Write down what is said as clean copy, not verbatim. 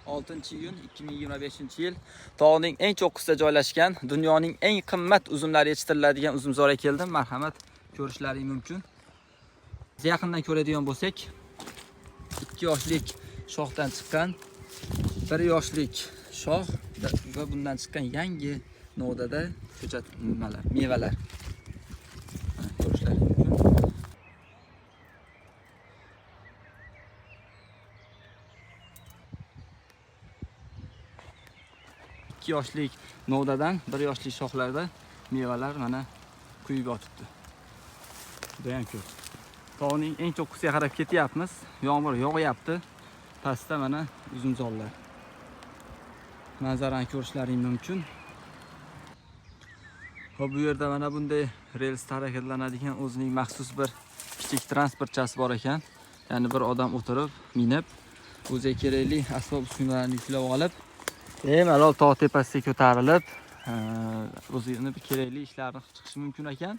6-iyun 2025-yil tog'ning eng cho'qqisida joylashgan, dunyoning eng qimmat uzumlari yetishtiriladigan uzumzorga keldim. Marhamat, ko'rishlaring mumkin. Yaqindan ko'radigan bo'lsak, 2 yoshlik shoxdan chiqqan, 1 yoshlik shox va bundan chiqqan yangi novdada ko'chat mevalar. Ko'rishlaring mumkin. 2 yoshlik novdadan 1 yoshlik shoxlarda mevalar mana quyib yotibdi. Juda ham ko'p. Tog'ning eng cho'qqisiga qarab ketyapmiz. Yomg'ir yog'yapti. Pastda mana uzumzorlar. Manzarani ko'rishlaring mumkin. Hop, bu yerda mana bunday relsda harakatlanadigan o'zining maxsus bir kichik transportchasi bor ekan. Ya'ni bir odam o'tirib, minib, o'ziga kerakli asbob-uskunalarni yuklab olib, bemalol tog' tepasiga ko'tarilib, o'zining kerakli ishlarni chiqishi mumkin ekan.